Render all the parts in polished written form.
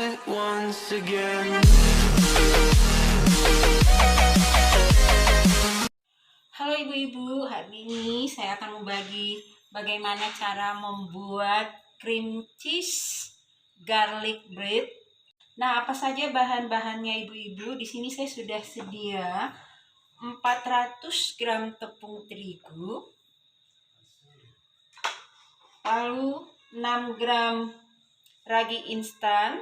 Once again. Halo ibu-ibu, hari ini saya akan membagi bagaimana cara membuat cream cheese garlic bread. Nah, apa saja bahan-bahannya ibu-ibu? Di sini saya sudah sedia 400 gram tepung terigu, lalu 6 gram ragi instan,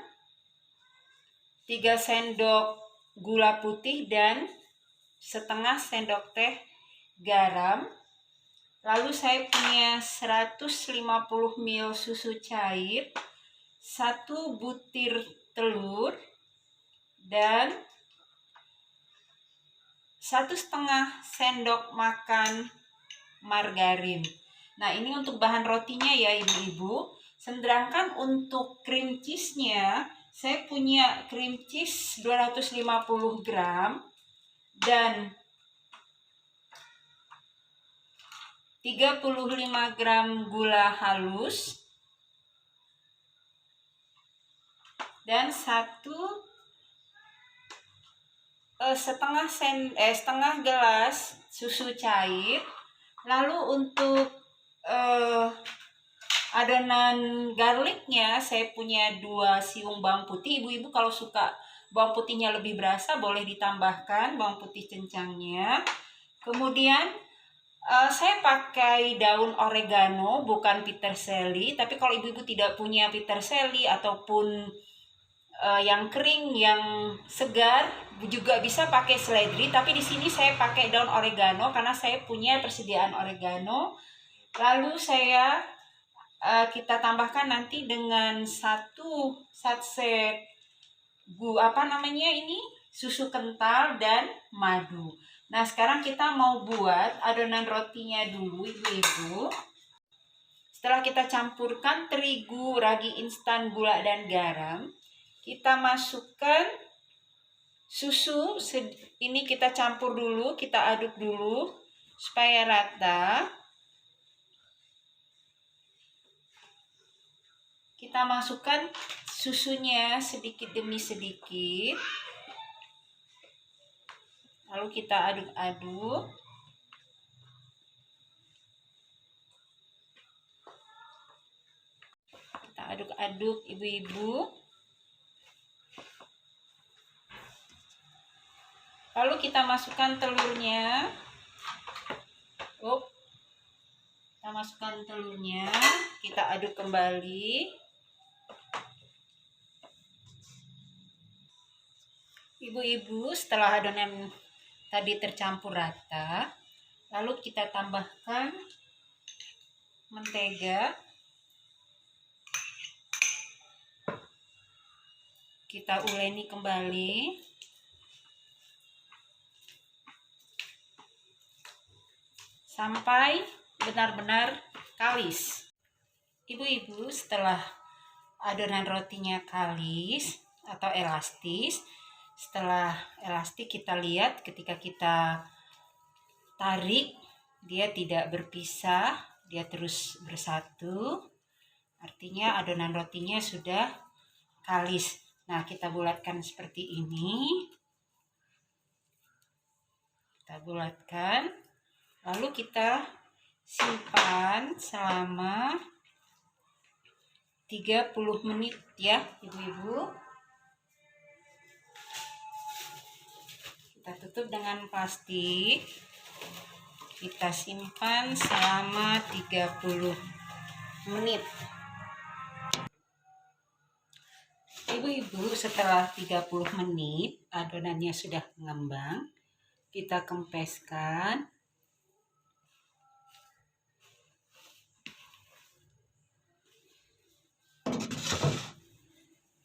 3 sendok gula putih dan setengah sendok teh garam. Lalu saya punya 150 ml susu cair, 1 butir telur, dan 1,5 sendok makan margarin. Nah, ini untuk bahan rotinya ya ibu-ibu. Sedangkan untuk cream cheese-nya, saya punya cream cheese 250 gram dan 35 gram gula halus dan setengah gelas susu cair. Lalu untuk adonan garlicnya saya punya 2 siung bawang putih. Ibu-ibu kalau suka bawang putihnya lebih berasa boleh ditambahkan bawang putih cencangnya. Kemudian saya pakai daun oregano bukan peterseli, tapi kalau ibu-ibu tidak punya peterseli ataupun yang kering, yang segar juga bisa pakai seledri, tapi di sini saya pakai daun oregano karena saya punya persediaan oregano. Lalu kita tambahkan nanti dengan 1 satset susu kental dan madu. Nah, sekarang kita mau buat adonan rotinya dulu ibu-ibu. Setelah kita campurkan terigu, ragi instan, gula dan garam, kita masukkan susu. Ini kita campur dulu, kita aduk dulu supaya rata. Kita masukkan susunya sedikit demi sedikit. Lalu kita aduk-aduk. Kita aduk-aduk ibu-ibu. Lalu kita masukkan telurnya. Kita masukkan telurnya, kita aduk kembali. Ibu-ibu, setelah adonan tadi tercampur rata, lalu kita tambahkan mentega. Kita uleni kembali. Sampai benar-benar kalis. Ibu-ibu, setelah adonan rotinya kalis atau elastis, setelah elastik kita lihat ketika kita tarik, dia tidak berpisah, dia terus bersatu. Artinya adonan rotinya sudah kalis. Nah, kita bulatkan seperti ini. Kita bulatkan. Lalu kita simpan selama 30 menit ya ibu-ibu. Kita tutup dengan plastik. Kita simpan selama 30 menit. Ibu-ibu, setelah 30 menit adonannya sudah mengembang. Kita kempeskan.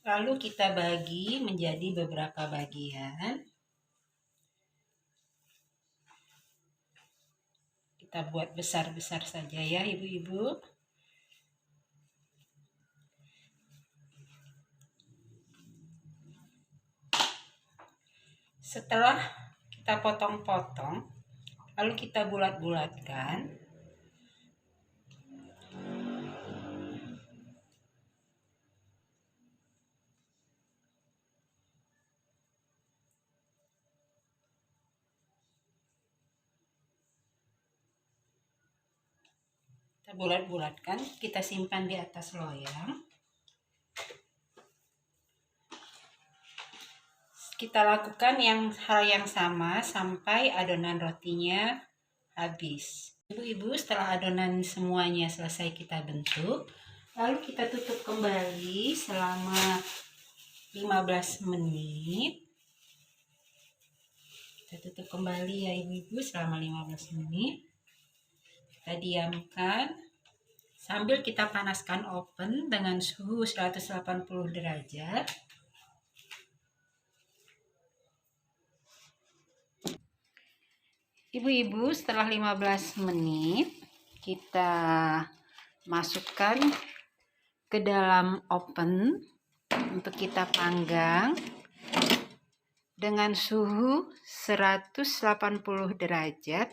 Lalu kita bagi menjadi beberapa bagian. Kita buat besar-besar saja ya ibu-ibu. Setelah kita potong-potong, lalu kita bulat-bulatkan. Kita bulat-bulatkan, kita simpan di atas loyang. Kita lakukan hal yang sama sampai adonan rotinya habis. Ibu-ibu, setelah adonan semuanya selesai kita bentuk, lalu kita tutup kembali selama 15 menit. Kita tutup kembali ya ibu-ibu selama 15 menit. Kita diamkan sambil kita panaskan oven dengan suhu 180 derajat. Ibu-ibu, setelah 15 menit kita masukkan ke dalam oven untuk kita panggang dengan suhu 180 derajat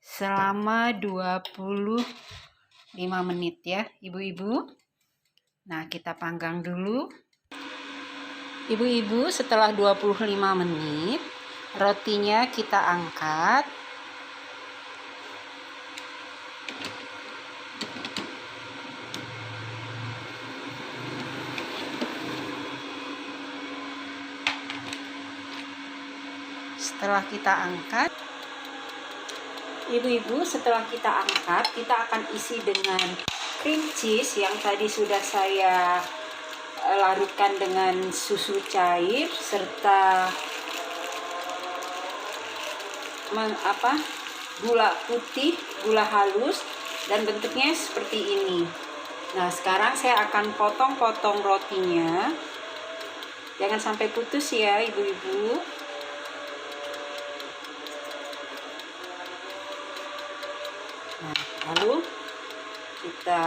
selama 25 menit ya ibu-ibu. Nah, kita panggang dulu. Ibu-ibu, setelah 25 menit rotinya kita angkat. Setelah kita angkat, ibu-ibu, setelah kita angkat, kita akan isi dengan cream cheese yang tadi sudah saya larutkan dengan susu cair serta gula putih, gula halus, dan bentuknya seperti ini. Nah, sekarang saya akan potong-potong rotinya. Jangan sampai putus ya ibu-ibu. Nah, lalu kita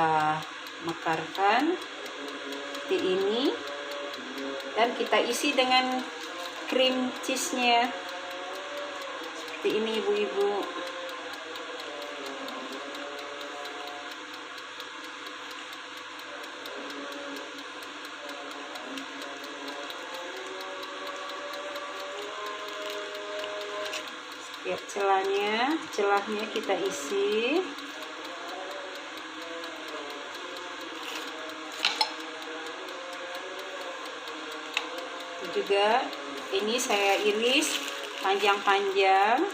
mekarkan seperti ini dan kita isi dengan cream cheese-nya seperti ini ibu-ibu. Setiap celahnya kita isi. Juga ini saya iris panjang-panjang.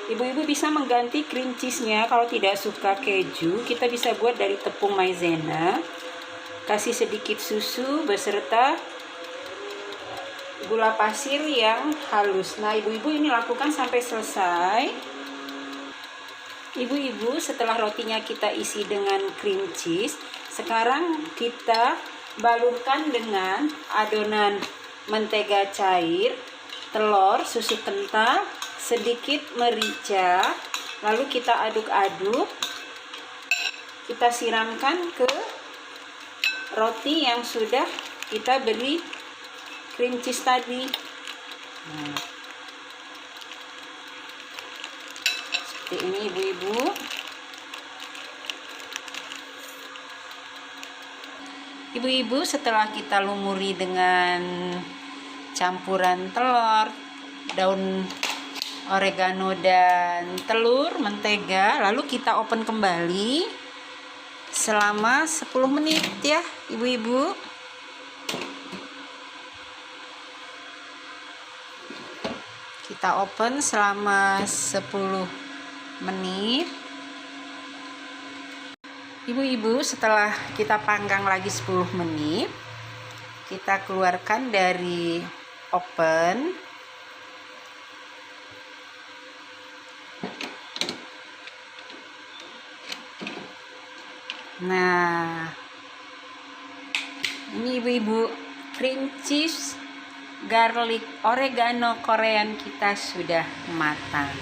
Ibu-ibu bisa mengganti cream cheese-nya. Kalau tidak suka keju, kita bisa buat dari tepung maizena. Kasih sedikit susu beserta gula pasir yang halus. Nah, ibu-ibu ini lakukan sampai selesai. Ibu-ibu, setelah rotinya kita isi dengan cream cheese, sekarang kita balurkan dengan adonan mentega cair, telur, susu kental, sedikit merica, lalu kita aduk-aduk. Kita siramkan ke roti yang sudah kita beri cream cheese tadi. Nah, seperti ini ibu-ibu. Ibu-ibu, setelah kita lumuri dengan campuran telur, daun oregano dan telur, mentega, lalu kita open kembali selama 10 menit ya ibu-ibu. Kita open selama 10 menit. Ibu-ibu, setelah kita panggang lagi 10 menit, kita keluarkan dari oven. Nah, ini ibu-ibu, cream cheese garlic oregano Korean kita sudah matang.